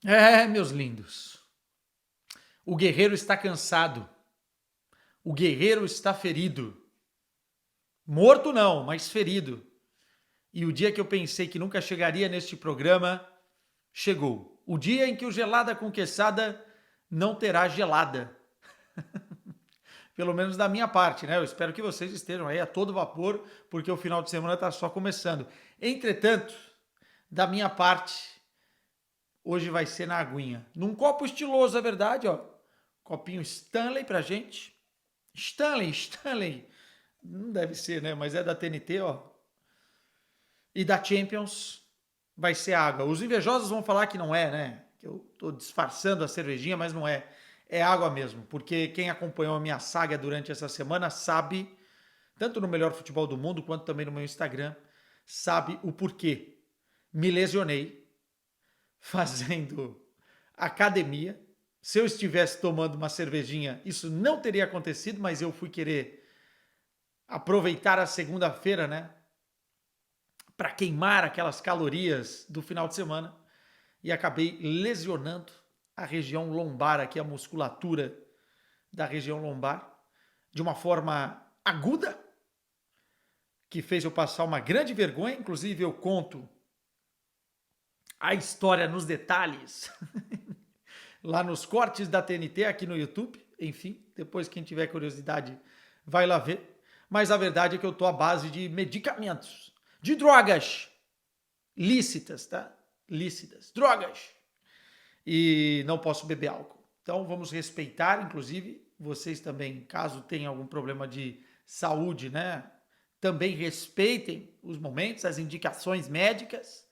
Meus lindos, o guerreiro está cansado, o guerreiro está ferido. Morto não, mas ferido. E o dia que eu pensei que nunca chegaria neste programa, chegou. O dia em que o Gelada Conquessada não terá gelada. Pelo menos da minha parte, né? Eu espero que vocês estejam aí a todo vapor, porque o final de semana está só começando. Entretanto, da minha parte, hoje vai ser na aguinha. Num copo estiloso, é verdade, ó. Copinho Stanley pra gente. Stanley. Não deve ser, né? Mas é da TNT, ó. E da Champions vai ser água. Os invejosos vão falar que não é, né? Que eu tô disfarçando a cervejinha, mas não é. É água mesmo. Porque quem acompanhou a minha saga durante essa semana sabe, tanto no melhor futebol do mundo quanto também no meu Instagram, sabe o porquê. Me lesionei fazendo academia. Se eu estivesse tomando uma cervejinha, isso não teria acontecido, mas eu fui querer aproveitar a segunda-feira, né? Para queimar aquelas calorias do final de semana e acabei lesionando a região lombar, aqui a musculatura da região lombar, de uma forma aguda, que fez eu passar uma grande vergonha. Inclusive, eu conto a história nos detalhes lá nos cortes da TNT aqui no YouTube. Enfim, depois quem tiver curiosidade vai lá ver. Mas a verdade é que eu tô à base de medicamentos, de drogas lícitas, tá? Lícitas, drogas. E não posso beber álcool. Então vamos respeitar, inclusive, vocês também, caso tenham algum problema de saúde, né? Também respeitem os momentos, as indicações médicas.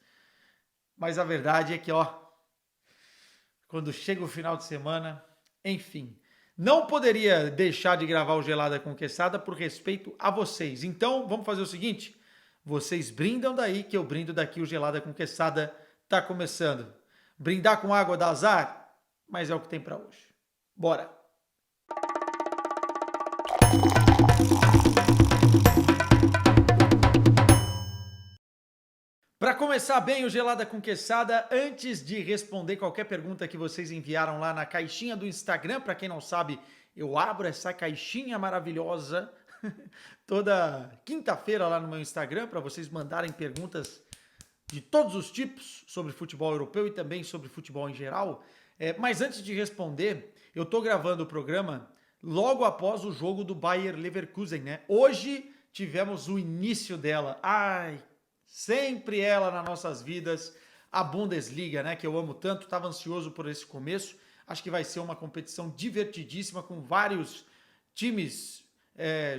Mas a verdade é que, ó, quando chega o final de semana, enfim, não poderia deixar de gravar o Gelada Conquistada por respeito a vocês. Então, vamos fazer o seguinte: vocês brindam daí, que eu brindo daqui. O Gelada Conquistada tá começando. Brindar com água dá azar, mas é o que tem para hoje. Bora! Para começar bem o Gelada Conquistada, antes de responder qualquer pergunta que vocês enviaram lá na caixinha do Instagram, para quem não sabe, eu abro essa caixinha maravilhosa toda quinta-feira lá no meu Instagram para vocês mandarem perguntas de todos os tipos sobre futebol europeu e também sobre futebol em geral. Mas antes de responder, eu estou gravando o programa logo após o jogo do Bayer Leverkusen, né? Hoje tivemos o início dela. Ai, sempre ela nas nossas vidas, a Bundesliga, né? Que eu amo tanto, estava ansioso por esse começo. Acho que vai ser uma competição divertidíssima com vários times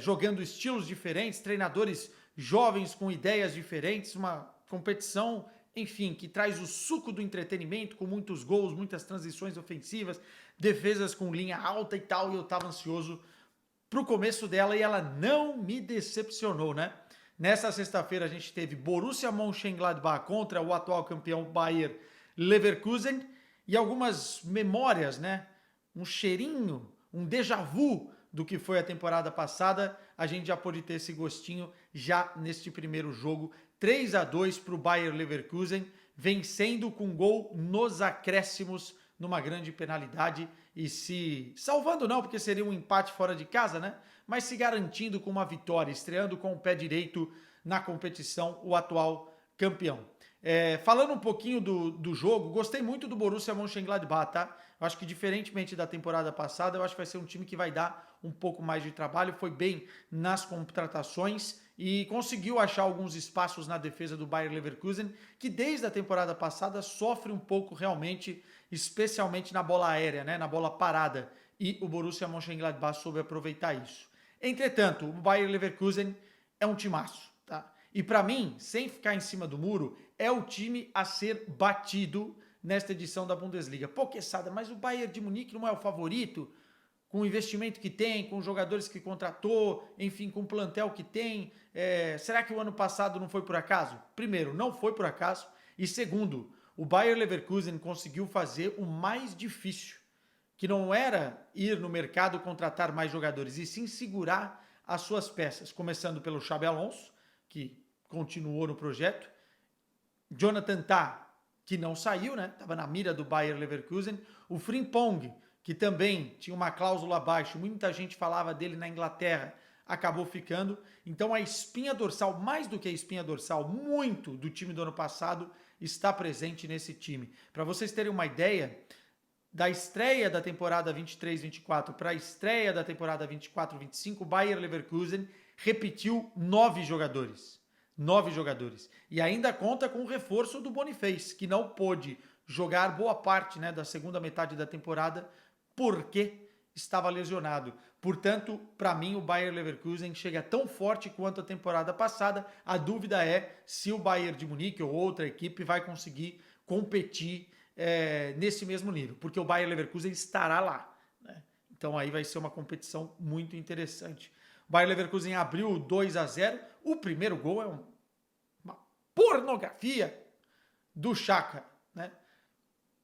jogando estilos diferentes, treinadores jovens com ideias diferentes, uma competição, enfim, que traz o suco do entretenimento, com muitos gols, muitas transições ofensivas, defesas com linha alta e tal, e eu estava ansioso pro começo dela e ela não me decepcionou, né? Nessa sexta-feira a gente teve Borussia Mönchengladbach contra o atual campeão Bayer Leverkusen e algumas memórias, né? Um cheirinho, um déjà vu do que foi a temporada passada. A gente já pôde ter esse gostinho já neste primeiro jogo. 3-2 para o Bayer Leverkusen, vencendo com gol nos acréscimos, numa grande penalidade e se salvando não, porque seria um empate fora de casa, né? Mas se garantindo com uma vitória, estreando com o pé direito na competição, o atual campeão. Falando um pouquinho do jogo, gostei muito do Borussia Mönchengladbach, tá? Eu acho que diferentemente da temporada passada, eu acho que vai ser um time que vai dar um pouco mais de trabalho, foi bem nas contratações e conseguiu achar alguns espaços na defesa do Bayer Leverkusen, que desde a temporada passada sofre um pouco realmente, especialmente na bola aérea, né, na bola parada, e o Borussia Mönchengladbach soube aproveitar isso. Entretanto, o Bayer Leverkusen é um timaço, tá? E para mim, sem ficar em cima do muro, é o time a ser batido nesta edição da Bundesliga. Pô, Quesada, mas o Bayern de Munique não é o favorito? Com o investimento que tem, com os jogadores que contratou, enfim, com o plantel que tem. Será que o ano passado não foi por acaso? Primeiro, não foi por acaso. E segundo, o Bayer Leverkusen conseguiu fazer o mais difícil, que não era ir no mercado contratar mais jogadores, e sim segurar as suas peças, começando pelo Xabi Alonso, que continuou no projeto, Jonathan Tah, que não saiu, né? Estava na mira do Bayer Leverkusen. O Frimpong, que também tinha uma cláusula abaixo, muita gente falava dele na Inglaterra, acabou ficando. Então a espinha dorsal, mais do que a espinha dorsal, muito do time do ano passado está presente nesse time. Para vocês terem uma ideia, da estreia da temporada 23-24 para a estreia da temporada 24-25, o Bayer Leverkusen repetiu 9 jogadores. 9 jogadores. E ainda conta com o reforço do Boniface, que não pôde jogar boa parte, né, da segunda metade da temporada porque estava lesionado. Portanto, para mim, o Bayer Leverkusen chega tão forte quanto a temporada passada. A dúvida é se o Bayern de Munique ou outra equipe vai conseguir competir nesse mesmo nível, porque o Bayer Leverkusen estará lá, né? Então aí vai ser uma competição muito interessante. O Bayer Leverkusen abriu 2-0. O primeiro gol é uma pornografia do Xhaka, né?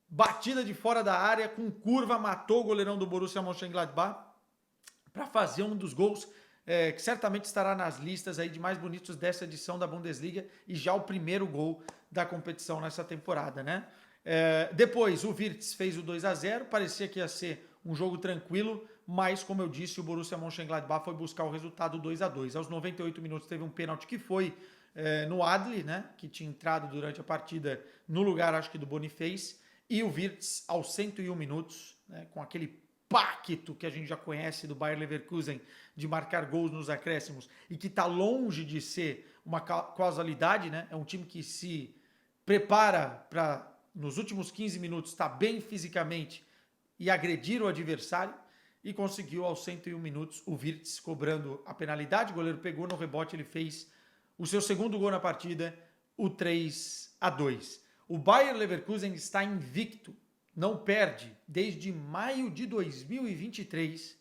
Batida de fora da área, com curva, matou o goleirão do Borussia Mönchengladbach para fazer um dos gols que certamente estará nas listas aí de mais bonitos dessa edição da Bundesliga e já o primeiro gol da competição nessa temporada, né? Depois o Wirtz fez o 2-0, parecia que ia ser um jogo tranquilo, mas como eu disse, o Borussia Mönchengladbach foi buscar o resultado 2-2. Aos 98 minutos teve um pênalti que foi no Adli, né, que tinha entrado durante a partida no lugar, acho que do Boniface, e o Wirtz aos 101 minutos, né, com aquele pacto que a gente já conhece do Bayer Leverkusen de marcar gols nos acréscimos e que está longe de ser uma causalidade, né? É um time que se prepara para nos últimos 15 minutos estar bem fisicamente e agredir o adversário, e conseguiu aos 101 minutos o Wirtz cobrando a penalidade. O goleiro pegou no rebote, ele fez o seu segundo gol na partida, o 3-2. O Bayer Leverkusen está invicto, não perde desde maio de 2023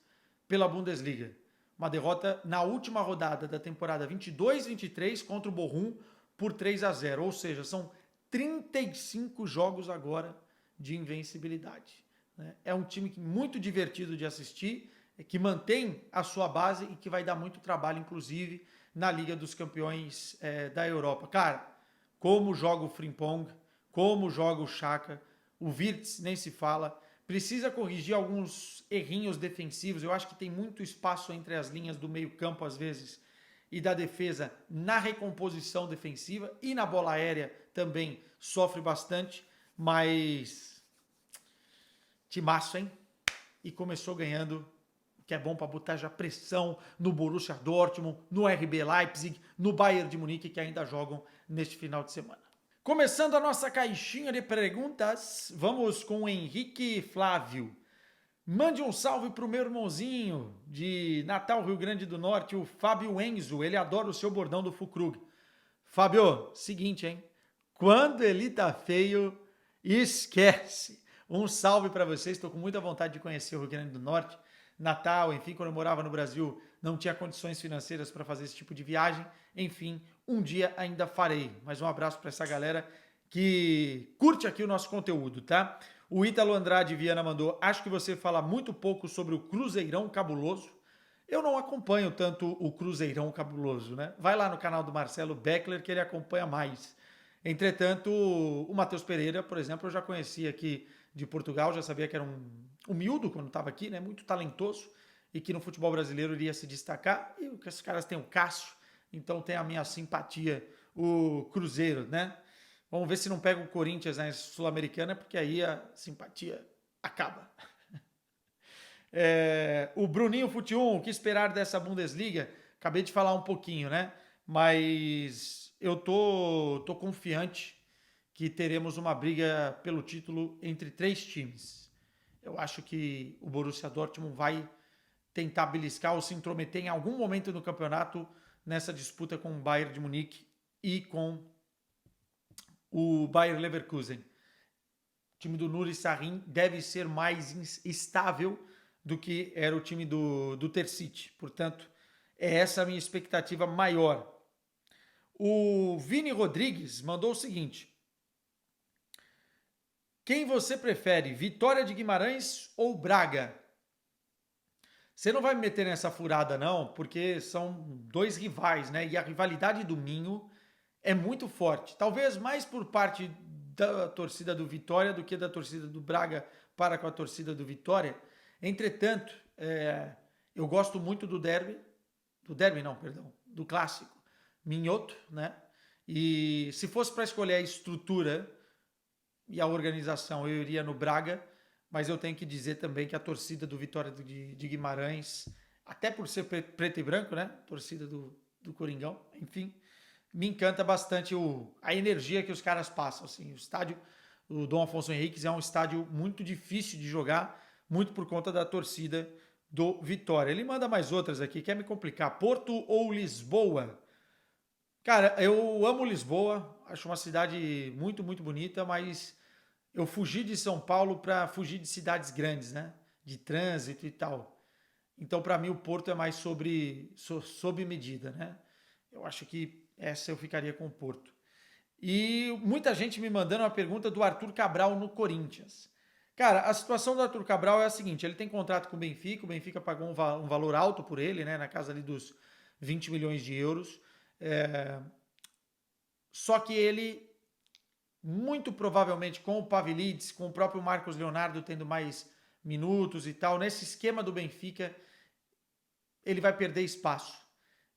pela Bundesliga. Uma derrota na última rodada da temporada 22-23 contra o Bochum por 3-0, ou seja, são 35 jogos agora de invencibilidade. É um time muito divertido de assistir, que mantém a sua base e que vai dar muito trabalho, inclusive, na Liga dos Campeões da Europa. Cara, como joga o Frimpong, como joga o Xhaka, o Wirtz nem se fala. Precisa corrigir alguns errinhos defensivos. Eu acho que tem muito espaço entre as linhas do meio campo, às vezes, e da defesa na recomposição defensiva, e na bola aérea também sofre bastante, mas timaço, hein? E começou ganhando, que é bom para botar já pressão no Borussia Dortmund, no RB Leipzig, no Bayern de Munique, que ainda jogam neste final de semana. Começando a nossa caixinha de perguntas, vamos com o Henrique Flávio. Mande um salve pro meu irmãozinho de Natal, Rio Grande do Norte, o Fábio Enzo. Ele adora o seu bordão do Fukrug. Fábio, seguinte, hein? Quando ele tá feio, esquece. Um salve para vocês. Estou com muita vontade de conhecer o Rio Grande do Norte. Natal, enfim, quando eu morava no Brasil, não tinha condições financeiras para fazer esse tipo de viagem. Enfim, um dia ainda farei. Mas um abraço para essa galera que curte aqui o nosso conteúdo, tá? O Ítalo Andrade Viana mandou: acho que você fala muito pouco sobre o Cruzeirão Cabuloso. Eu não acompanho tanto o Cruzeirão Cabuloso, né? Vai lá no canal do Marcelo Beckler que ele acompanha mais. Entretanto, o Matheus Pereira, por exemplo, eu já conhecia aqui de Portugal, já sabia que era um humilde quando estava aqui, né? Muito talentoso, e que no futebol brasileiro iria se destacar. E esses caras têm o Cássio, então tem a minha simpatia, o Cruzeiro, né? Vamos ver se não pega o Corinthians na Sul-Americana, porque aí a simpatia acaba. O Bruninho Futium, o que esperar dessa Bundesliga? Acabei de falar um pouquinho, né? Mas eu tô confiante que teremos uma briga pelo título entre 3 times. Eu acho que o Borussia Dortmund vai tentar beliscar ou se intrometer em algum momento no campeonato nessa disputa com o Bayern de Munique e com o Bayer Leverkusen. O time do Nuri Sahin deve ser mais estável do que era o time do Terzic. Portanto, é essa a minha expectativa maior. O Vini Rodrigues mandou o seguinte: quem você prefere, Vitória de Guimarães ou Braga? Você não vai me meter nessa furada não, porque são 2 rivais, né? E a rivalidade do Minho é muito forte. Talvez mais por parte da torcida do Vitória do que da torcida do Braga para com a torcida do Vitória. Entretanto, eu gosto muito do derby não, perdão, do clássico minhoto, né? E se fosse para escolher a estrutura e a organização, eu iria no Braga, mas eu tenho que dizer também que a torcida do Vitória de Guimarães, até por ser preto e branco, né? Torcida do Coringão, enfim, me encanta bastante a energia que os caras passam. Assim, o estádio, o Dom Afonso Henriques é um estádio muito difícil de jogar, muito por conta da torcida do Vitória. Ele manda mais outras aqui, quer me complicar. Porto ou Lisboa? Cara, eu amo Lisboa, acho uma cidade muito, muito bonita, mas eu fugi de São Paulo para fugir de cidades grandes, né? De trânsito e tal. Então, para mim, o Porto é mais sob medida, né? Eu acho que essa eu ficaria com o Porto. E muita gente me mandando uma pergunta do Arthur Cabral no Corinthians. Cara, a situação do Arthur Cabral é a seguinte: ele tem contrato com o Benfica pagou um valor alto por ele, né? Na casa ali dos 20 milhões de euros. Só que ele, muito provavelmente com o Pavlidis, com o próprio Marcos Leonardo tendo mais minutos e tal, nesse esquema do Benfica, ele vai perder espaço.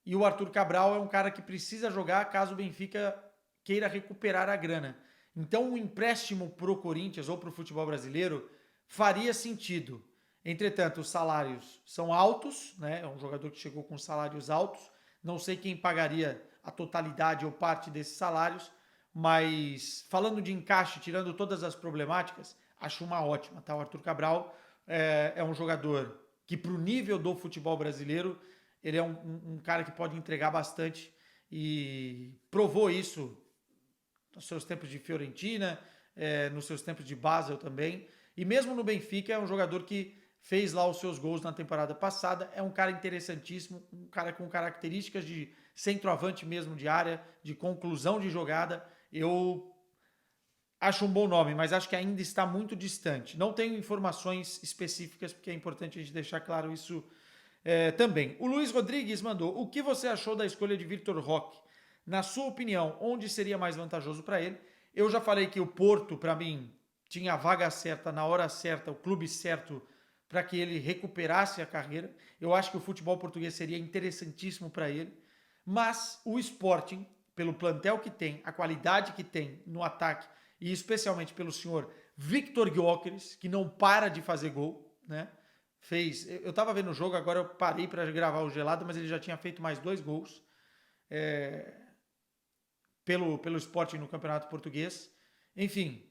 E o Arthur Cabral é um cara que precisa jogar caso o Benfica queira recuperar a grana. Então, um empréstimo para o Corinthians ou para o futebol brasileiro faria sentido. Entretanto, os salários são altos, né? É um jogador que chegou com salários altos. Não sei quem pagaria a totalidade ou parte desses salários, mas falando de encaixe, tirando todas as problemáticas, acho uma ótima, tá? O Arthur Cabral é um jogador que, para o nível do futebol brasileiro, ele é um cara que pode entregar bastante e provou isso nos seus tempos de Fiorentina, nos seus tempos de Basel também. E mesmo no Benfica, é um jogador que fez lá os seus gols na temporada passada. É um cara interessantíssimo, um cara com características de centroavante mesmo de área, de conclusão de jogada. Eu acho um bom nome, mas acho que ainda está muito distante. Não tenho informações específicas, porque é importante a gente deixar claro isso também. O Luiz Rodrigues mandou: o que você achou da escolha de Vitor Roque? Na sua opinião, onde seria mais vantajoso para ele? Eu já falei que o Porto, para mim, tinha a vaga certa, na hora certa, o clube certo para que ele recuperasse a carreira. Eu acho que o futebol português seria interessantíssimo para ele. Mas o Sporting, pelo plantel que tem, a qualidade que tem no ataque, e especialmente pelo senhor Victor Gyökeres, que não para de fazer gol, né? Eu estava vendo o jogo, agora eu parei para gravar o gelado, mas ele já tinha feito mais 2 gols pelo Sporting no Campeonato Português. Enfim,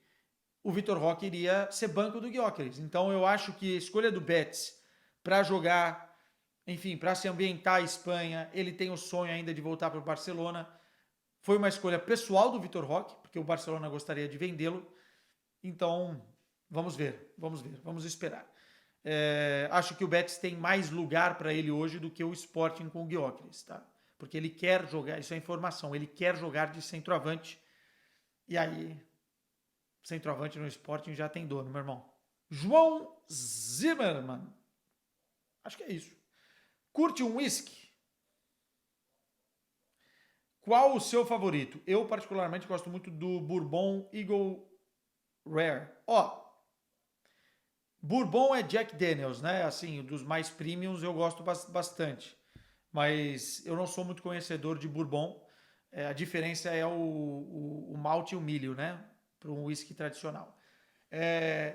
o Vitor Roque iria ser banco do Gyökeres. Então eu acho que a escolha do Betis para jogar, enfim, para se ambientar a Espanha, ele tem o sonho ainda de voltar para o Barcelona. Foi uma escolha pessoal do Vitor Roque, porque o Barcelona gostaria de vendê-lo. Então, vamos ver, vamos esperar. Acho que o Betis tem mais lugar para ele hoje do que o Sporting com o Gyökeres, tá? Porque ele quer jogar, isso é informação, ele quer jogar de centroavante. E aí, centroavante no Sporting já tem dono, meu irmão. João Zimmermann. Acho que é isso. Curte um whisky? Qual o seu favorito? Eu, particularmente, gosto muito do Bourbon Eagle Rare. Bourbon é Jack Daniels, né? Assim, dos mais premiums eu gosto bastante. Mas eu não sou muito conhecedor de Bourbon. A diferença é o malte e o milho, né? Para um whisky tradicional.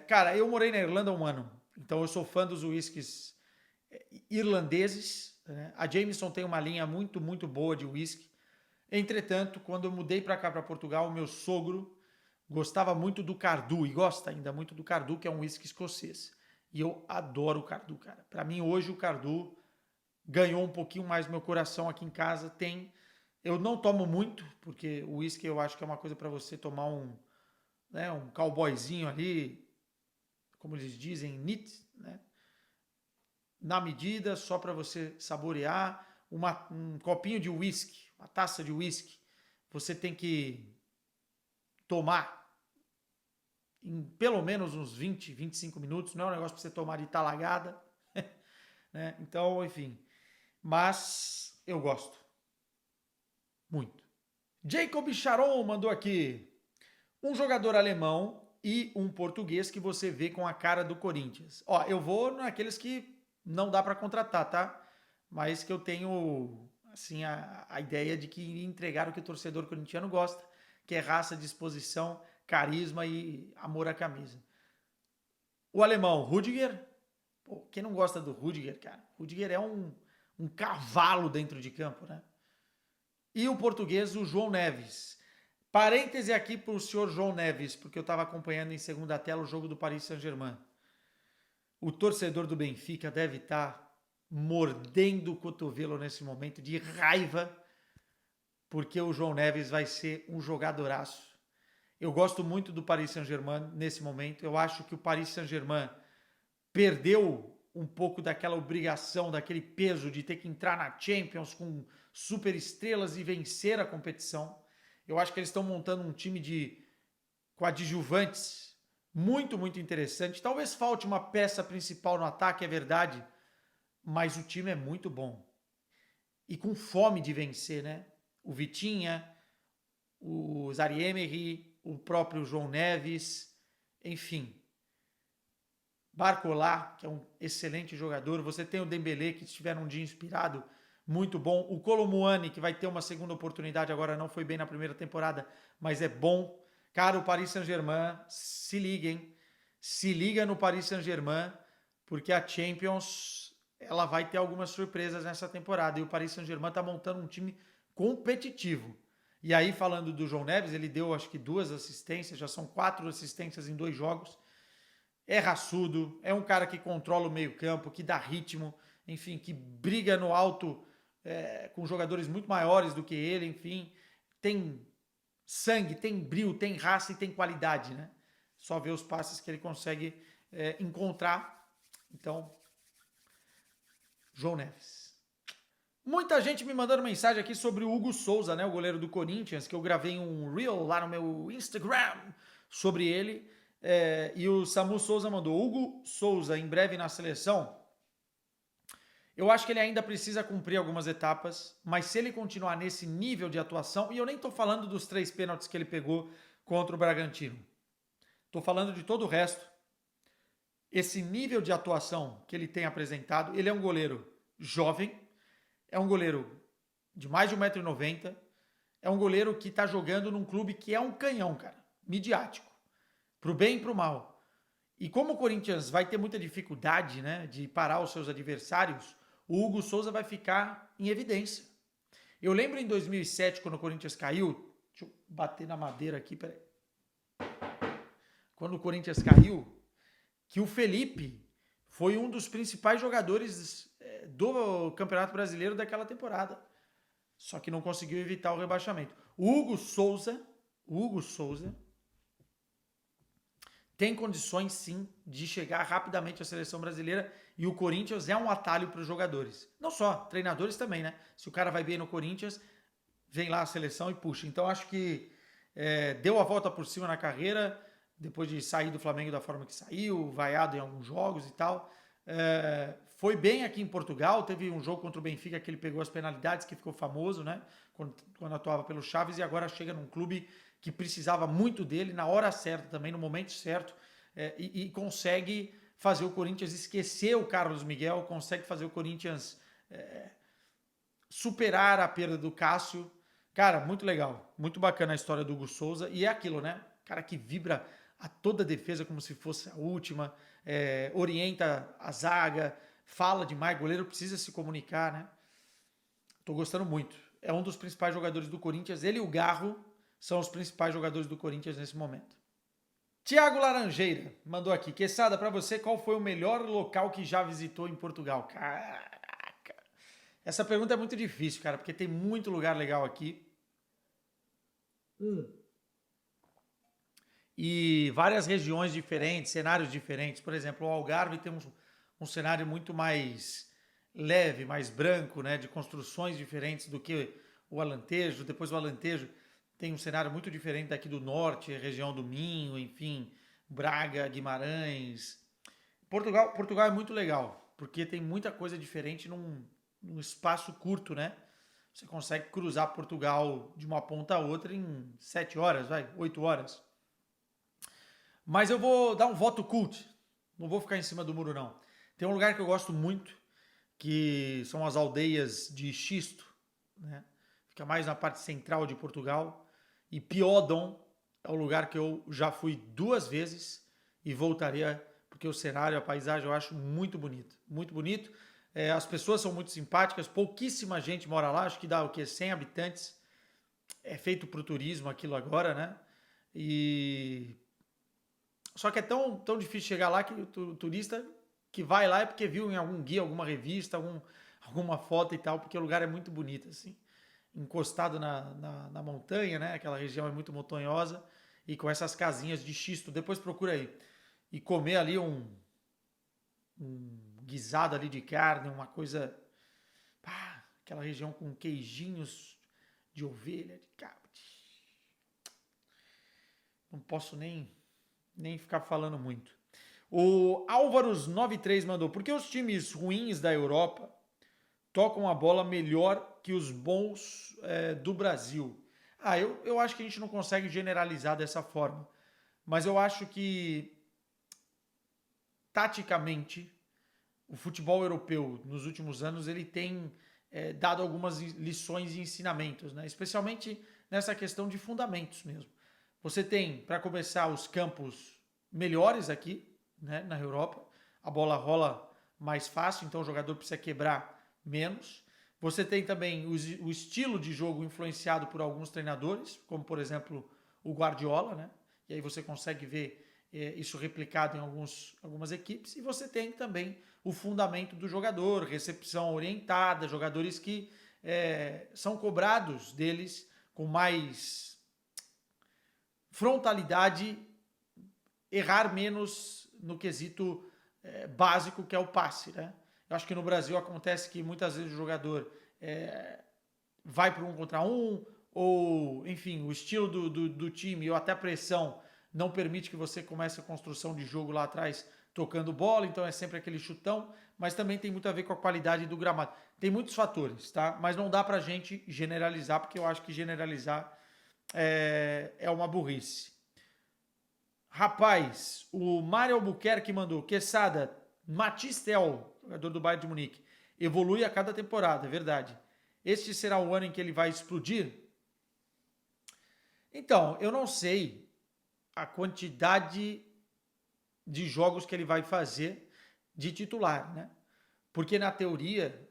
Cara, eu morei na Irlanda há um ano. Então eu sou fã dos whiskies irlandeses. Né? A Jameson tem uma linha muito, muito boa de whisky. Entretanto, quando eu mudei para cá, para Portugal, o meu sogro gostava muito do Cardu, e gosta ainda muito do Cardu, que é um whisky escocês. E eu adoro o Cardu, cara. Para mim, hoje, o Cardu ganhou um pouquinho mais meu coração aqui em casa. Eu não tomo muito, porque o whisky eu acho que é uma coisa para você tomar um cowboyzinho ali, como eles dizem, neat, né? Na medida, só para você saborear. Um copinho de whisky, uma taça de whisky, você tem que tomar em pelo menos uns 20, 25 minutos. Não é um negócio para você tomar de talagada. Né? Então, enfim. Mas eu gosto. Muito. Jacob Charon mandou aqui. Um jogador alemão e um português que você vê com a cara do Corinthians. Ó, eu vou naqueles que não dá para contratar, tá? Mas que eu tenho, assim, a ideia de que entregar o que o torcedor corintiano gosta, que é raça, disposição, carisma e amor à camisa. O alemão, Rudiger. Pô, quem não gosta do Rudiger, cara? Rudiger é um cavalo dentro de campo, né? E o português, o João Neves. Parêntese aqui para o senhor João Neves, porque eu estava acompanhando em segunda tela o jogo do Paris Saint-Germain. O torcedor do Benfica deve estar mordendo o cotovelo nesse momento de raiva, porque o João Neves vai ser um jogadoraço. Eu gosto muito do Paris Saint-Germain nesse momento. Eu acho que o Paris Saint-Germain perdeu um pouco daquela obrigação, daquele peso de ter que entrar na Champions com super estrelas e vencer a competição. Eu acho que eles estão montando um time de coadjuvantes muito, muito interessante. Talvez falte uma peça principal no ataque, é verdade, mas o time é muito bom. E com fome de vencer, né? O Vitinha, o Zaire-Emery, o próprio João Neves, enfim. Barcola, que é um excelente jogador. Você tem o Dembélé, que estiver num dia inspirado, muito bom. O Kolo Muani, que vai ter uma segunda oportunidade agora, não foi bem na primeira temporada, mas é bom. Cara, o Paris Saint-Germain, se liguem. Se liga no Paris Saint-Germain, porque a Champions, ela vai ter algumas surpresas nessa temporada. E o Paris Saint-Germain está montando um time competitivo. E aí, falando do João Neves, ele deu acho que 2 assistências, já são 4 assistências em 2 jogos. É raçudo, é um cara que controla o meio-campo, que dá ritmo, enfim, que briga no alto com jogadores muito maiores do que ele, enfim, tem sangue, tem brio, tem raça e tem qualidade, né? Só ver os passes que ele consegue encontrar. Então, João Neves. Muita gente me mandando mensagem aqui sobre o Hugo Souza, né, o goleiro do Corinthians, que eu gravei um reel lá no meu Instagram sobre ele. E o Samu Souza mandou: Hugo Souza, em breve na seleção. Eu acho que ele ainda precisa cumprir algumas etapas, mas se ele continuar nesse nível de atuação, e eu nem estou falando dos 3 pênaltis que ele pegou contra o Bragantino, estou falando de todo o resto. Esse nível de atuação que ele tem apresentado, ele é um goleiro jovem, é um goleiro de mais de 1,90 m, é um goleiro que está jogando num clube que é um canhão, cara, midiático, pro bem e pro mal. E como o Corinthians vai ter muita dificuldade, né, de parar os seus adversários, o Hugo Souza vai ficar em evidência. Eu lembro em 2007, quando o Corinthians caiu, deixa eu bater na madeira aqui, peraí. Quando o Corinthians caiu, que o Felipe foi um dos principais jogadores do Campeonato Brasileiro daquela temporada. Só que não conseguiu evitar o rebaixamento. O Hugo Souza tem condições sim de chegar rapidamente à seleção brasileira e o Corinthians é um atalho para os jogadores. Não só, treinadores também, né? Se o cara vai bem no Corinthians, vem lá a seleção e puxa. Então acho que deu a volta por cima na carreira, depois de sair do Flamengo da forma que saiu, vaiado em alguns jogos e tal. Foi bem aqui em Portugal, teve um jogo contra o Benfica que ele pegou as penalidades, que ficou famoso, né? Quando atuava pelo Chaves, e agora chega num clube que precisava muito dele, na hora certa também, no momento certo, e consegue fazer o Corinthians esquecer o Carlos Miguel, consegue fazer o Corinthians superar a perda do Cássio. Cara, muito legal, muito bacana a história do Hugo Souza, e é aquilo, né? Cara que vibra a toda a defesa como se fosse a última, orienta a zaga, fala demais, goleiro precisa se comunicar, né? Tô gostando muito. É um dos principais jogadores do Corinthians, ele e o Garro são os principais jogadores do Corinthians nesse momento. Tiago Laranjeira mandou aqui: Quesada, para você, qual foi o melhor local que já visitou em Portugal? Caraca! Essa pergunta é muito difícil, cara, porque tem muito lugar legal aqui. E várias regiões diferentes, cenários diferentes. Por exemplo, o Algarve tem um cenário muito mais leve, mais branco, né, de construções diferentes do que o Alentejo. Depois o Alentejo tem um cenário muito diferente daqui do norte, região do Minho, enfim, Braga, Guimarães. Portugal é muito legal, porque tem muita coisa diferente num espaço curto, né? Você consegue cruzar Portugal de uma ponta a outra em 7 horas, 8 horas. Mas eu vou dar um voto cult. Não vou ficar em cima do muro, não. Tem um lugar que eu gosto muito, que são as aldeias de Xisto, né? Fica mais na parte central de Portugal. E Piódon é o lugar que eu já fui 2 vezes e voltaria, porque o cenário, a paisagem eu acho muito bonito. Muito bonito. As pessoas são muito simpáticas, pouquíssima gente mora lá, acho que dá o quê? 100 habitantes. É feito para o turismo aquilo agora, né? E só que é tão difícil chegar lá que o turista que vai lá é porque viu em algum guia, alguma revista, alguma foto e tal, porque o lugar é muito bonito, assim. Encostado na montanha, né? Aquela região é muito montanhosa e com essas casinhas de xisto. Depois procura aí. E comer ali um guisado ali de carne, uma coisa. Pá, aquela região com queijinhos de ovelha, de cabra. Não posso nem ficar falando muito. O Álvaros93 mandou: por que os times ruins da Europa tocam a bola melhor que os bons do Brasil? Eu acho que a gente não consegue generalizar dessa forma. Mas eu acho que, taticamente, o futebol europeu, nos últimos anos, ele tem dado algumas lições e ensinamentos, né? Especialmente nessa questão de fundamentos mesmo. Você tem, para começar, os campos melhores aqui, né, na Europa. A bola rola mais fácil, então o jogador precisa quebrar menos. Você tem também o estilo de jogo influenciado por alguns treinadores, como por exemplo o Guardiola, né? E aí você consegue ver isso replicado em algumas equipes. E você tem também o fundamento do jogador, recepção orientada, jogadores que são cobrados deles com mais frontalidade, errar menos no quesito básico que é o passe, né? Eu acho que no Brasil acontece que muitas vezes o jogador vai para um contra um, ou enfim, o estilo do time ou até a pressão não permite que você comece a construção de jogo lá atrás tocando bola, então é sempre aquele chutão, mas também tem muito a ver com a qualidade do gramado. Tem muitos fatores, tá? Mas não dá pra gente generalizar, porque eu acho que generalizar é uma burrice. Rapaz, o Mário Albuquerque mandou: Quesada, Matistel, jogador do Bayern de Munique, evolui a cada temporada, é verdade. Este será o ano em que ele vai explodir? Então, eu não sei a quantidade de jogos que ele vai fazer de titular, né? Porque na teoria,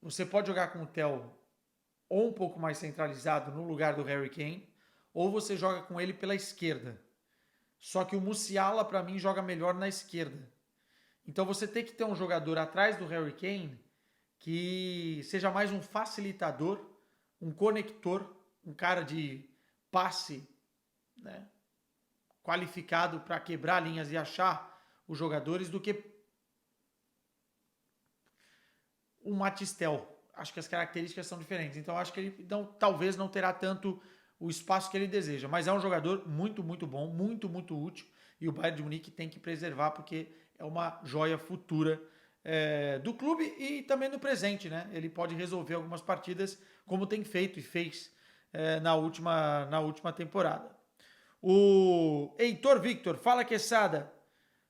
você pode jogar com o Theo ou um pouco mais centralizado no lugar do Harry Kane, ou você joga com ele pela esquerda. Só que o Musiala, para mim, joga melhor na esquerda. Então você tem que ter um jogador atrás do Harry Kane que seja mais um facilitador, um conector, um cara de passe, né, qualificado para quebrar linhas e achar os jogadores, do que o Matistel. Acho que as características são diferentes. Então acho que ele talvez não terá tanto o espaço que ele deseja. Mas é um jogador muito, muito bom, muito, muito útil. E o Bayern de Munique tem que preservar, porque é uma joia futura do clube e também no presente, né? Ele pode resolver algumas partidas, como tem feito e fez na última temporada. O Heitor Victor, fala Quesada.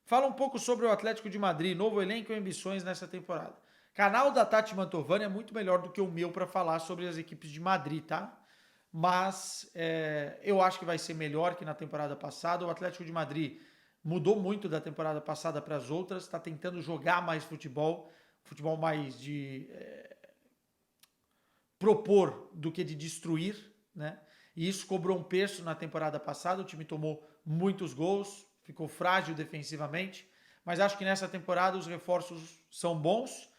Fala um pouco sobre o Atlético de Madrid, novo elenco e ambições nessa temporada. Canal da Tati Mantovani é muito melhor do que o meu para falar sobre as equipes de Madrid, tá? Mas eu acho que vai ser melhor que na temporada passada. O Atlético de Madrid mudou muito da temporada passada para as outras, está tentando jogar mais futebol mais de propor do que de destruir, né? E isso cobrou um preço na temporada passada. O time tomou muitos gols, ficou frágil defensivamente, mas acho que nessa temporada os reforços são bons,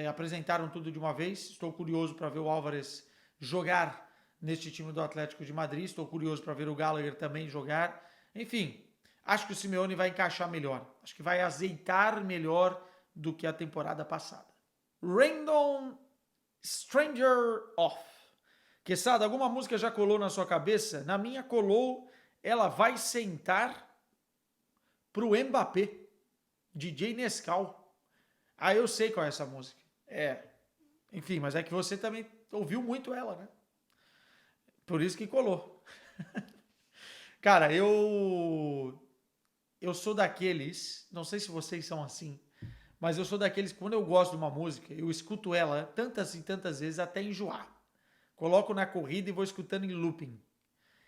apresentaram tudo de uma vez. Estou curioso para ver o Álvares jogar neste time do Atlético de Madrid, estou curioso para ver o Gallagher também jogar. Enfim, acho que o Simeone vai encaixar melhor, acho que vai azeitar melhor do que a temporada passada. Random Stranger Off. Quesada, alguma música já colou na sua cabeça? Na minha colou Ela Vai Sentar pro Mbappé, DJ Nescau. Eu sei qual é essa música. Enfim, mas é que você também ouviu muito ela, né? Por isso que colou. Cara, eu eu sou daqueles, não sei se vocês são assim, mas eu sou daqueles que quando eu gosto de uma música, eu escuto ela tantas e tantas vezes até enjoar. Coloco na corrida e vou escutando em looping.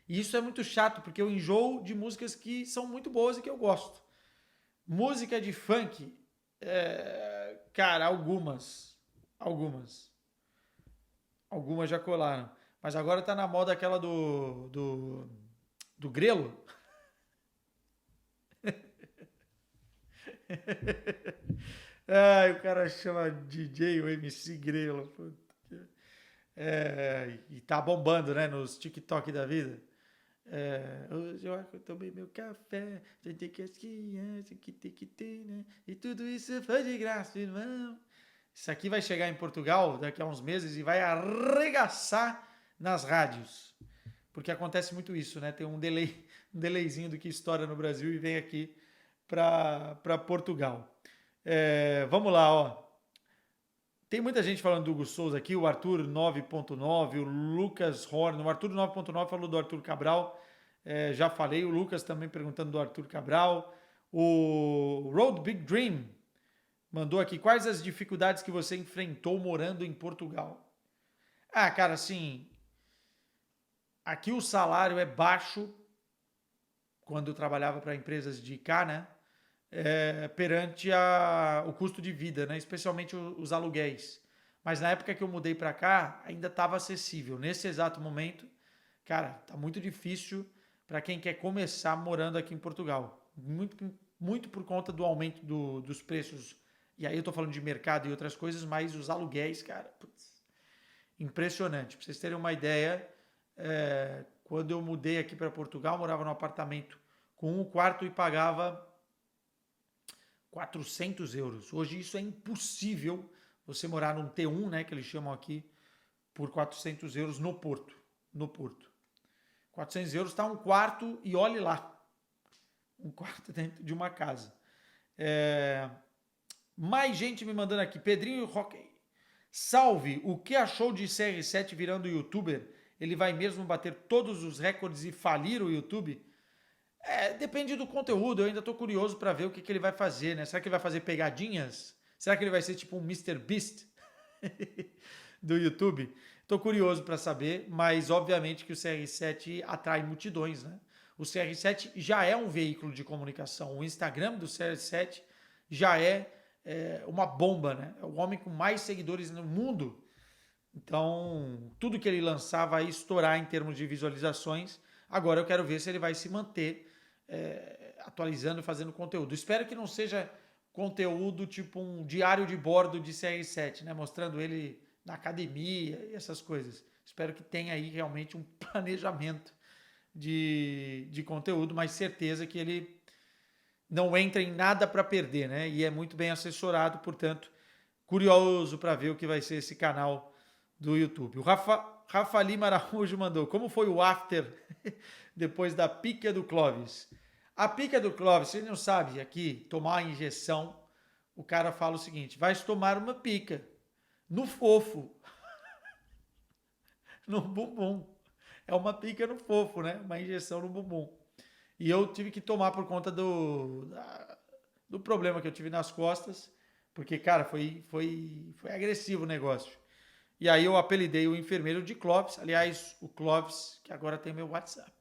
E isso é muito chato, porque eu enjoo de músicas que são muito boas e que eu gosto. Música de funk, cara, algumas. Algumas já colaram. Mas agora tá na moda aquela do Grelo. Ai, o cara chama DJ ou MC Grelo. E tá bombando, né? Nos TikTok da vida. Hoje eu tomei meu café, sentei que as crianças que tem que ter, né? E tudo isso foi de graça, irmão. Isso aqui vai chegar em Portugal daqui a uns meses e vai arregaçar nas rádios. Porque acontece muito isso, né? Tem um delayzinho do que estoura no Brasil e vem aqui para Portugal. Vamos lá, ó. Tem muita gente falando do Hugo Souza aqui, o Arthur 9.9, o Lucas Horn. O Arthur 9.9 falou do Arthur Cabral, já falei. O Lucas também perguntando do Arthur Cabral. O Road Big Dream mandou aqui, quais as dificuldades que você enfrentou morando em Portugal? Ah, cara, assim, aqui o salário é baixo, quando eu trabalhava para empresas de cá, né? Perante o custo de vida, né? Especialmente os aluguéis. Mas na época que eu mudei para cá, ainda estava acessível. Nesse exato momento, cara, tá muito difícil para quem quer começar morando aqui em Portugal. Muito, muito por conta do aumento dos preços. E aí eu tô falando de mercado e outras coisas, mas os aluguéis, cara, putz, impressionante. Para vocês terem uma ideia, quando eu mudei aqui para Portugal, morava num apartamento com um quarto e pagava 400 euros. Hoje isso é impossível, você morar num T1, né, que eles chamam aqui, por 400 euros no Porto. No Porto. 400 euros está um quarto e olhe lá. Um quarto dentro de uma casa. Mais gente me mandando aqui. Pedrinho Roque. Salve! O que achou de CR7 virando youtuber? Ele vai mesmo bater todos os recordes e falir o YouTube? Depende do conteúdo. Eu ainda estou curioso para ver o que ele vai fazer, né? Será que ele vai fazer pegadinhas? Será que ele vai ser tipo um Mr. Beast do YouTube? Estou curioso para saber, mas obviamente que o CR7 atrai multidões, né? O CR7 já é um veículo de comunicação. O Instagram do CR7 já é uma bomba, né? É o homem com mais seguidores no mundo. Então, tudo que ele lançar vai estourar em termos de visualizações. Agora eu quero ver se ele vai se manter atualizando e fazendo conteúdo. Espero que não seja conteúdo tipo um diário de bordo de CR7, né? Mostrando ele na academia e essas coisas. Espero que tenha aí realmente um planejamento de conteúdo, mas certeza que ele não entra em nada para perder, né? E é muito bem assessorado, portanto, curioso para ver o que vai ser esse canal do YouTube. O Rafa Lima Araújo mandou, como foi o after depois da pica do Clóvis? A pica do Clóvis, você não sabe aqui, tomar a injeção, o cara fala o seguinte, vai tomar uma pica no fofo, no bumbum. É uma pica no fofo, né? Uma injeção no bumbum. E eu tive que tomar por conta do problema que eu tive nas costas, porque, cara, foi agressivo o negócio. E aí eu apelidei o enfermeiro de Clóvis, aliás, o Clóvis, que agora tem meu WhatsApp.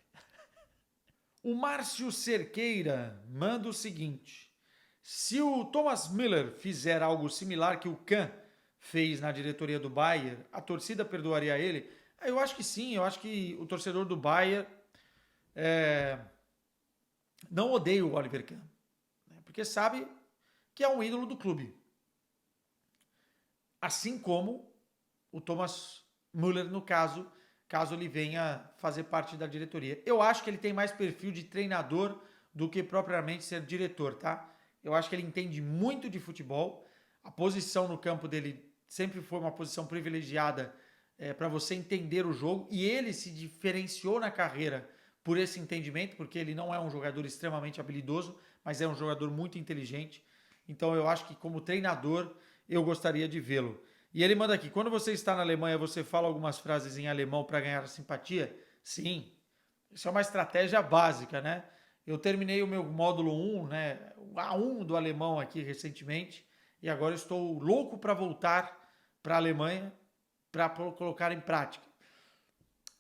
O Márcio Cerqueira manda o seguinte, se o Thomas Müller fizer algo similar que o Kahn fez na diretoria do Bayern, a torcida perdoaria ele? Eu acho que sim, eu acho que o torcedor do Bayern não odeia o Oliver Kahn, né? Porque sabe que é um ídolo do clube. Assim como o Thomas Müller, no caso ele venha fazer parte da diretoria. Eu acho que ele tem mais perfil de treinador do que propriamente ser diretor, tá? Eu acho que ele entende muito de futebol, a posição no campo dele sempre foi uma posição privilegiada para você entender o jogo, e ele se diferenciou na carreira por esse entendimento, porque ele não é um jogador extremamente habilidoso, mas é um jogador muito inteligente. Então eu acho que como treinador eu gostaria de vê-lo. E ele manda aqui, quando você está na Alemanha, você fala algumas frases em alemão para ganhar simpatia? Sim, isso é uma estratégia básica, né? Eu terminei o meu módulo 1, né, o A1 do alemão aqui recentemente, e agora eu estou louco para voltar para a Alemanha para colocar em prática.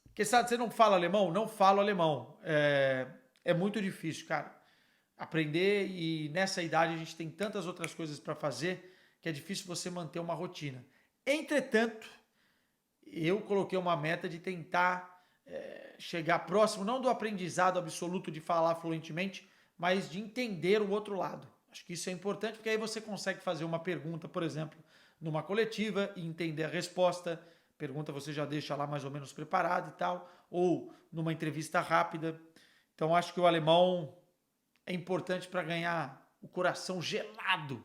Porque sabe, você não fala alemão? Não falo alemão. É muito difícil, cara. Aprender e nessa idade a gente tem tantas outras coisas para fazer que é difícil você manter uma rotina. Entretanto, eu coloquei uma meta de tentar chegar próximo, não do aprendizado absoluto de falar fluentemente, mas de entender o outro lado. Acho que isso é importante, porque aí você consegue fazer uma pergunta, por exemplo, numa coletiva e entender a resposta. Pergunta você já deixa lá mais ou menos preparado e tal, ou numa entrevista rápida. Então acho que o alemão é importante para ganhar o coração gelado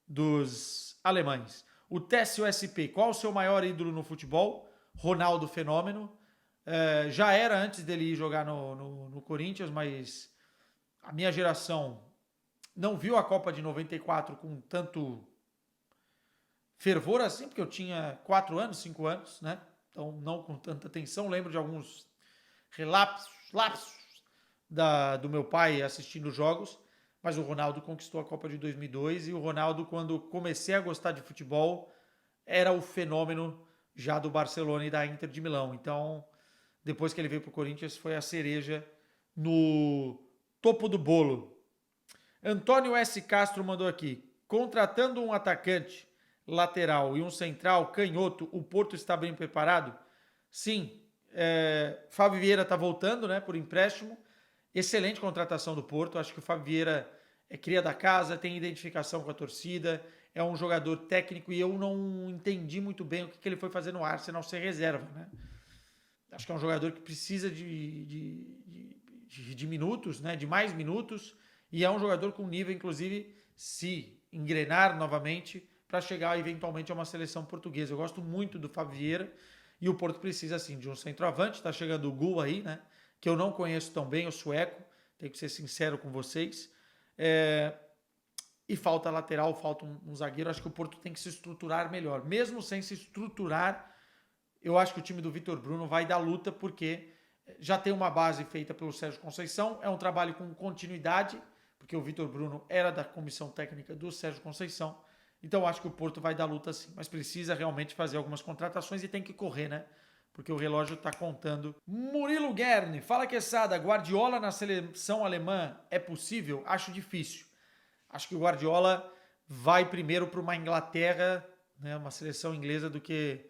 dos alemães. O Técio SP, qual o seu maior ídolo no futebol? Ronaldo Fenômeno. Já era antes dele ir jogar no Corinthians, mas a minha geração não viu a Copa de 94 com tanto fervor assim, porque eu tinha 4 anos, 5 anos, né? Então não com tanta atenção. Lembro de alguns lapsos do meu pai assistindo jogos, mas o Ronaldo conquistou a Copa de 2002 e o Ronaldo, quando comecei a gostar de futebol, era o fenômeno já do Barcelona e da Inter de Milão. Então, depois que ele veio para o Corinthians, foi a cereja no topo do bolo. Antônio S. Castro mandou aqui: contratando um atacante lateral e um central canhoto, o Porto está bem preparado? Sim. Fábio Vieira está voltando, né, por empréstimo. Excelente contratação do Porto. Acho que o Fábio Vieira é cria da casa, tem identificação com a torcida, é um jogador técnico e eu não entendi muito bem o que ele foi fazer no Arsenal ser reserva, né? Acho que é um jogador que precisa de minutos, né? De mais minutos, e é um jogador com nível, inclusive, se engrenar novamente para chegar eventualmente a uma seleção portuguesa. Eu gosto muito do Fábio Vieira e o Porto precisa, assim, de um centroavante. Está chegando o Gu aí, né? Que eu não conheço tão bem, o sueco, tenho que ser sincero com vocês. E falta lateral, falta um zagueiro. Acho que o Porto tem que se estruturar melhor. Mesmo sem se estruturar, eu acho que o time do Vitor Bruno vai dar luta, porque já tem uma base feita pelo Sérgio Conceição. É um trabalho com continuidade, porque o Vitor Bruno era da comissão técnica do Sérgio Conceição. Então acho que o Porto vai dar luta sim, mas precisa realmente fazer algumas contratações e tem que correr, né? Porque o relógio está contando. Murilo Guerni, fala Quesada, Guardiola na seleção alemã é possível? Acho difícil. Acho que o Guardiola vai primeiro para uma Inglaterra, né, uma seleção inglesa, do que,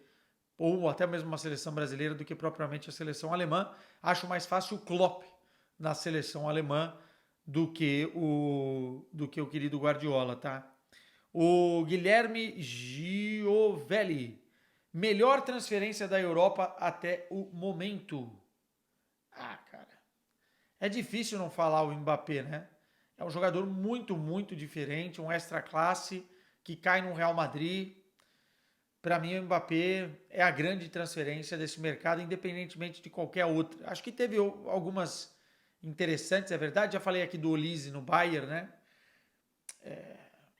ou até mesmo uma seleção brasileira, do que propriamente a seleção alemã. Acho mais fácil o Klopp na seleção alemã do que o querido Guardiola, tá? O Guilherme Giovelli, melhor transferência da Europa até o momento. Cara, é difícil não falar o Mbappé, né? É um jogador muito, muito diferente, um extra classe que cai no Real Madrid. Para mim, o Mbappé é a grande transferência desse mercado, independentemente de qualquer outra. Acho que teve algumas interessantes, é verdade. Já falei aqui do Olise no Bayern, né?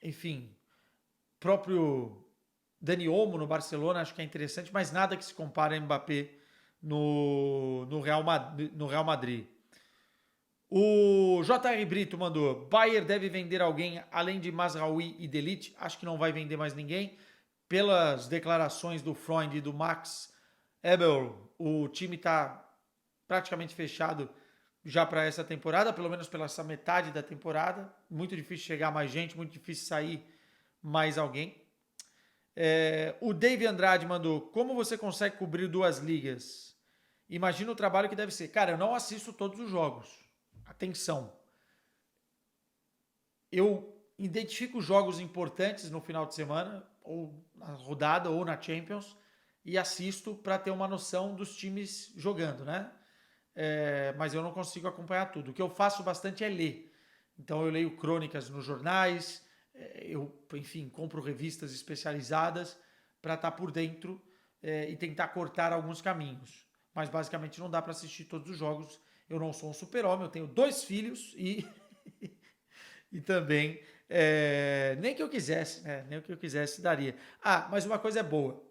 Enfim, próprio Dani Olmo no Barcelona, acho que é interessante, mas nada que se compare a Mbappé no Real Madrid. O J.R. Brito mandou: Bayern deve vender alguém além de Mazraoui e De Ligt? Acho que não vai vender mais ninguém. Pelas declarações do Freund e do Max Eberl, o time está praticamente fechado já para essa temporada, pelo menos pela essa metade da temporada. Muito difícil chegar mais gente, muito difícil sair mais alguém. O Dave Andrade mandou: como você consegue cobrir 2 ligas? Imagina o trabalho que deve ser. Cara, eu não assisto todos os jogos. Atenção. Eu identifico jogos importantes no final de semana, ou na rodada, ou na Champions, e assisto para ter uma noção dos times jogando, né? Mas eu não consigo acompanhar tudo. O que eu faço bastante é ler. Então eu leio crônicas nos jornais, eu, enfim, compro revistas especializadas para estar por dentro e tentar cortar alguns caminhos. Mas basicamente não dá para assistir todos os jogos. Eu não sou um super-homem, eu tenho 2 filhos e e também nem que eu quisesse, né? Nem que eu quisesse daria. Mas uma coisa é boa.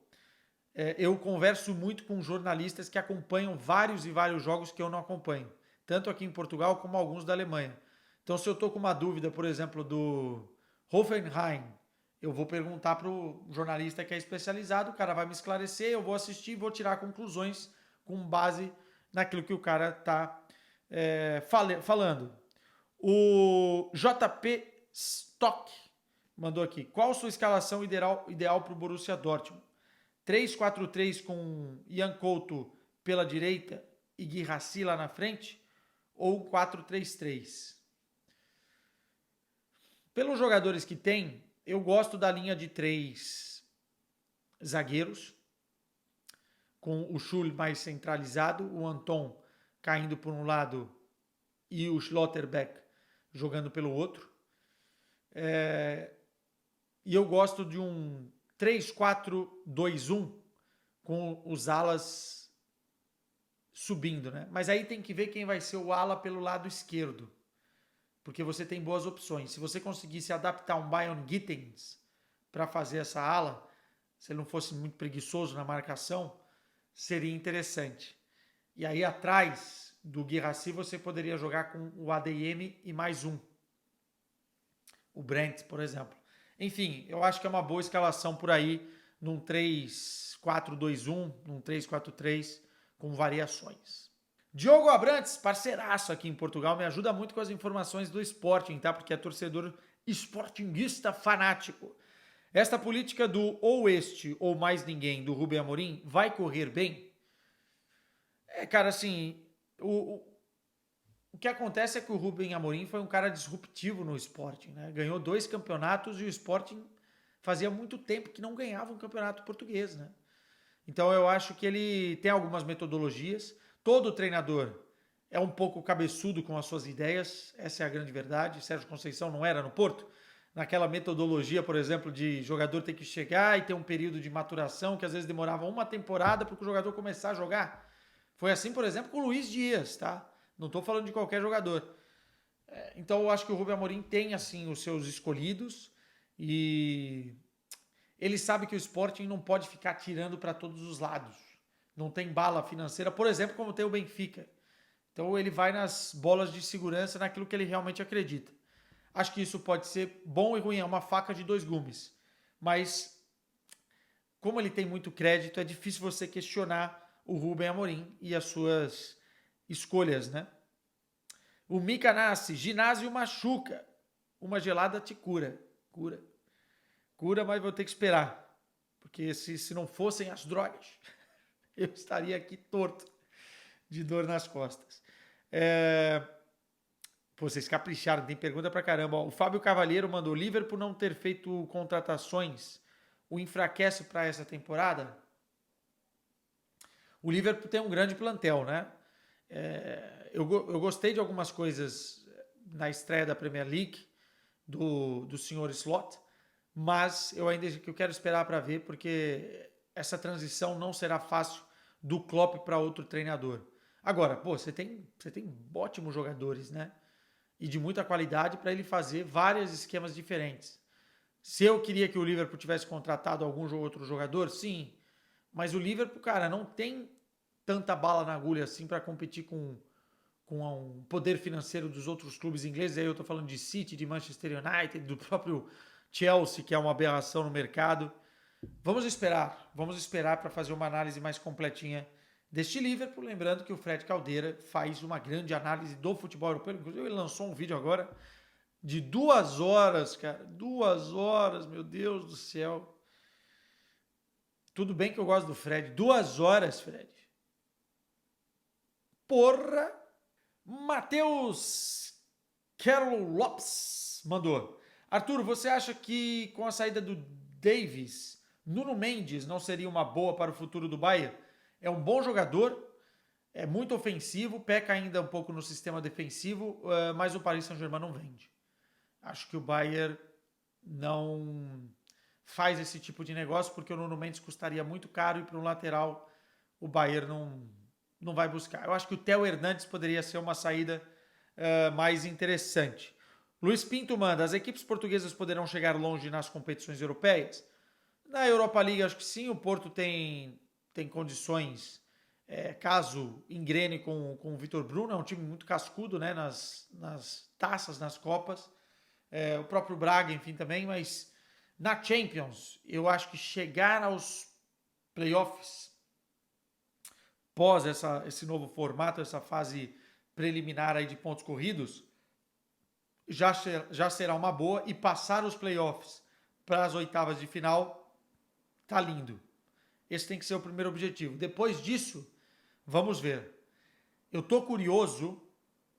Eu converso muito com jornalistas que acompanham vários e vários jogos que eu não acompanho. tanto aqui em Portugal como alguns da Alemanha. Então, se eu estou com uma dúvida, por exemplo, do Hoffenheim, eu vou perguntar para o jornalista que é especializado, o cara vai me esclarecer, eu vou assistir e vou tirar conclusões com base naquilo que o cara está falando. O JP Stock mandou aqui. Qual sua escalação ideal para o Borussia Dortmund? 3-4-3 com Ian Couto pela direita e Guirassy lá na frente? Ou 4-3-3? Pelos jogadores que tem, eu gosto da linha de 3 zagueiros, com o Schul mais centralizado, o Anton caindo por um lado e o Schlotterbeck jogando pelo outro. E eu gosto de um 3-4-2-1 com os alas subindo, né? Mas aí tem que ver quem vai ser o ala pelo lado esquerdo, porque você tem boas opções. Se você conseguisse adaptar um Bayern Gittens para fazer essa ala, se ele não fosse muito preguiçoso na marcação, seria interessante. E aí atrás do Guirassy você poderia jogar com o ADM e mais um, o Brandt, por exemplo. Enfim, eu acho que é uma boa escalação por aí, num 3-4-2-1, num 3-4-3, com variações. Diogo Abrantes, parceiraço aqui em Portugal, me ajuda muito com as informações do Sporting, tá? Porque é torcedor sportinguista fanático. Esta política do ou este ou mais ninguém do Rubem Amorim vai correr bem? Cara, assim, o que acontece é que o Rubem Amorim foi um cara disruptivo no Sporting, né? Ganhou 2 campeonatos e o Sporting fazia muito tempo que não ganhava um campeonato português, né? Então eu acho que ele tem algumas metodologias. Todo treinador é um pouco cabeçudo com as suas ideias, essa é a grande verdade. Sérgio Conceição não era no Porto. Naquela metodologia, por exemplo, de jogador ter que chegar e ter um período de maturação que às vezes demorava uma temporada para o jogador começar a jogar. Foi assim, por exemplo, com o Luiz Dias, tá? Não estou falando de qualquer jogador. Então eu acho que o Rubem Amorim tem assim os seus escolhidos e ele sabe que o Sporting não pode ficar tirando para todos os lados. Não tem bala financeira, por exemplo, como tem o Benfica. Então ele vai nas bolas de segurança naquilo que ele realmente acredita. Acho que isso pode ser bom e ruim, é uma faca de 2 gumes. Mas como ele tem muito crédito, é difícil você questionar o Rubem Amorim e as suas escolhas, né? O Mika Nasce, ginásio machuca. Uma gelada te cura. Cura, mas vou ter que esperar. Porque se não fossem as drogas, eu estaria aqui torto de dor nas costas. Pô, vocês capricharam, tem pergunta pra caramba. O Fábio Cavalheiro mandou: Liverpool não ter feito contratações o enfraquece para essa temporada? O Liverpool tem um grande plantel, né? Eu gostei de algumas coisas na estreia da Premier League do senhor Slot, mas eu quero esperar para ver, porque essa transição não será fácil do Klopp para outro treinador. Agora, pô, você tem ótimos jogadores, né? E de muita qualidade para ele fazer vários esquemas diferentes. Se eu queria que o Liverpool tivesse contratado algum outro jogador, sim. Mas o Liverpool, cara, não tem tanta bala na agulha assim para competir com o poder financeiro dos outros clubes ingleses. Aí eu tô falando de City, de Manchester United, do próprio Chelsea, que é uma aberração no mercado. Vamos esperar para fazer uma análise mais completinha deste Liverpool. Lembrando que o Fred Caldeira faz uma grande análise do futebol europeu. Inclusive ele lançou um vídeo agora de 2 horas, cara. 2 horas, meu Deus do céu. Tudo bem que eu gosto do Fred. 2 horas, Fred. Porra! Matheus Carol Lopes mandou: Arthur, você acha que com a saída do Davis, Nuno Mendes não seria uma boa para o futuro do Bayern? É um bom jogador, é muito ofensivo, peca ainda um pouco no sistema defensivo, mas o Paris Saint-Germain não vende. Acho que o Bayern não faz esse tipo de negócio porque o Nuno Mendes custaria muito caro e para um lateral o Bayern não vai buscar. Eu acho que o Theo Hernandes poderia ser uma saída mais interessante. Luiz Pinto manda: as equipes portuguesas poderão chegar longe nas competições europeias? Na Europa League acho que sim, o Porto tem condições caso engrene com o Vitor Bruno, é um time muito cascudo, né, nas taças, nas Copas. O próprio Braga, enfim, também, mas na Champions, eu acho que chegar aos playoffs, pós esse novo formato, essa fase preliminar aí de pontos corridos, já será uma boa, e passar os playoffs para as oitavas de final, tá lindo. Esse tem que ser o primeiro objetivo. Depois disso, vamos ver. Eu tô curioso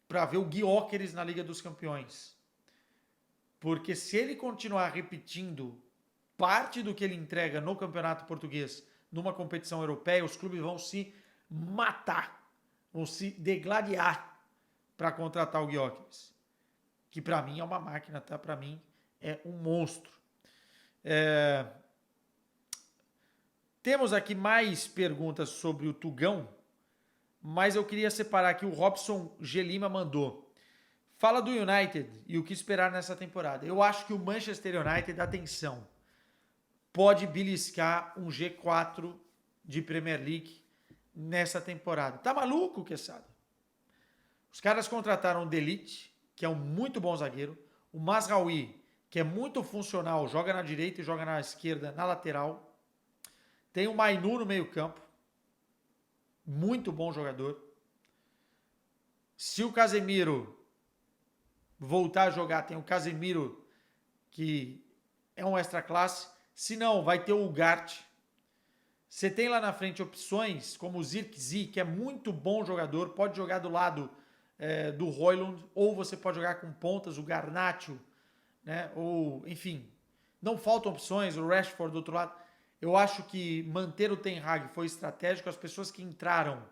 para ver o Gyökeres na Liga dos Campeões. Porque se ele continuar repetindo parte do que ele entrega no Campeonato Português numa competição europeia, os clubes vão se matar, vão se degladiar para contratar o Gyökeres, que para mim é uma máquina, tá? Para mim é um monstro. Temos aqui mais perguntas sobre o Tugão, mas eu queria separar aqui. O Robson G. Lima mandou: fala do United e o que esperar nessa temporada. Eu acho que o Manchester United, atenção, pode beliscar um G4 de Premier League nessa temporada. Tá maluco, Quesada? Os caras contrataram o De Ligt, que é um muito bom zagueiro, o Mazraoui, que é muito funcional, joga na direita e joga na esquerda, na lateral. Tem o Mainu no meio campo, muito bom jogador. Se o Casemiro voltar a jogar, tem o Casemiro, que é um extra classe. Se não, vai ter o Ugarte. Você tem lá na frente opções como o Zirkzee, que é muito bom jogador, pode jogar do lado do Højlund, ou você pode jogar com pontas, o Garnacho, né? Ou, enfim, não faltam opções, o Rashford do outro lado. Eu acho que manter o Ten Hag foi estratégico. As pessoas que entraram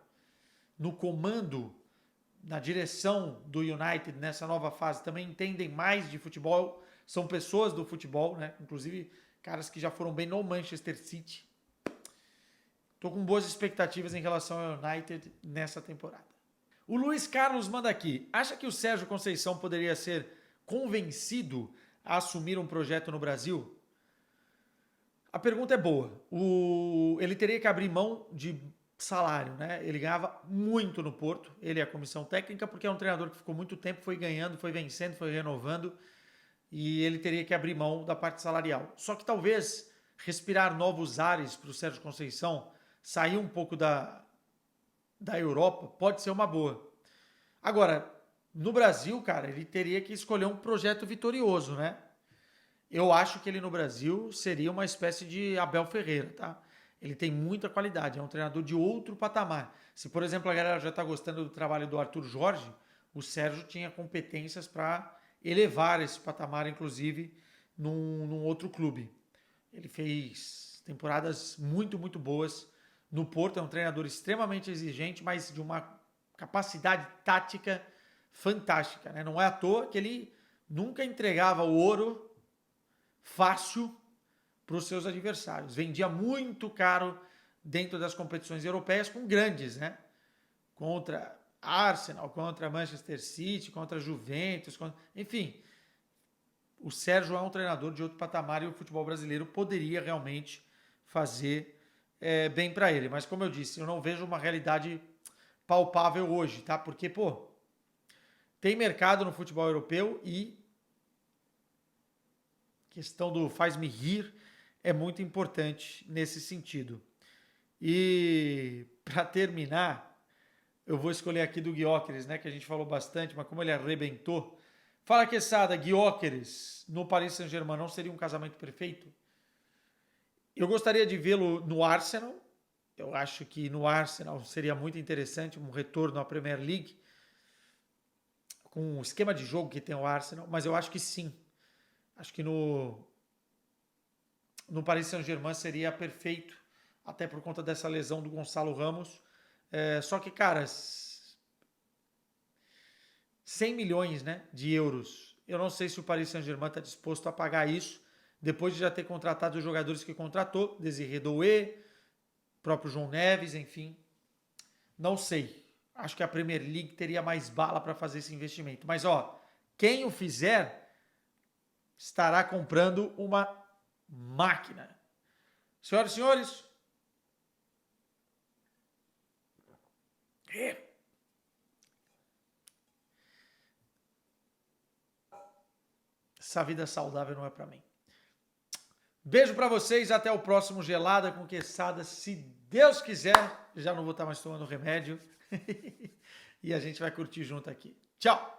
no comando, na direção do United nessa nova fase, também entendem mais de futebol, são pessoas do futebol, né? Inclusive caras que já foram bem no Manchester City. Tô com boas expectativas em relação ao United nessa temporada. O Luiz Carlos manda aqui: acha que o Sérgio Conceição poderia ser convencido a assumir um projeto no Brasil? A pergunta é boa. Ele teria que abrir mão de salário, né? Ele ganhava muito no Porto, ele é a comissão técnica, porque é um treinador que ficou muito tempo, foi ganhando, foi vencendo, foi renovando, e ele teria que abrir mão da parte salarial. Só que talvez respirar novos ares para o Sérgio Conceição, sair um pouco da Europa, pode ser uma boa. Agora, no Brasil, cara, ele teria que escolher um projeto vitorioso, né? Eu acho que ele no Brasil seria uma espécie de Abel Ferreira, tá? Ele tem muita qualidade, é um treinador de outro patamar. Se, por exemplo, a galera já está gostando do trabalho do Arthur Jorge, o Sérgio tinha competências para elevar esse patamar, inclusive, num outro clube. Ele fez temporadas muito, muito boas no Porto, é um treinador extremamente exigente, mas de uma capacidade tática fantástica, né? Não é à toa que ele nunca entregava o ouro fácil para os seus adversários. Vendia muito caro dentro das competições europeias com grandes, né? Contra Arsenal, contra Manchester City, contra Juventus, enfim. O Sérgio é um treinador de outro patamar e o futebol brasileiro poderia realmente fazer bem para ele. Mas como eu disse, eu não vejo uma realidade palpável hoje, tá? Porque, tem mercado no futebol europeu e questão do faz-me rir é muito importante nesse sentido. E para terminar, eu vou escolher aqui do Gyökeres, né, que a gente falou bastante, mas como ele arrebentou. Fala, Quesada, Gyökeres no Paris Saint-Germain não seria um casamento perfeito? Eu gostaria de vê-lo no Arsenal. Eu acho que no Arsenal seria muito interessante um retorno à Premier League com o esquema de jogo que tem o Arsenal, mas eu acho que sim. Acho que no Paris Saint-Germain seria perfeito, até por conta dessa lesão do Gonçalo Ramos. Só que, cara, 100 milhões, né, de euros. Eu não sei se o Paris Saint-Germain está disposto a pagar isso, depois de já ter contratado os jogadores que contratou, Désiré Doué, próprio João Neves, enfim. Não sei. Acho que a Premier League teria mais bala para fazer esse investimento. Mas, quem o fizer estará comprando uma máquina. Senhoras e senhores, Essa vida saudável não é pra mim. Beijo pra vocês, até o próximo Gelada com Quesada, se Deus quiser. Já não vou estar mais tomando remédio. E a gente vai curtir junto aqui. Tchau!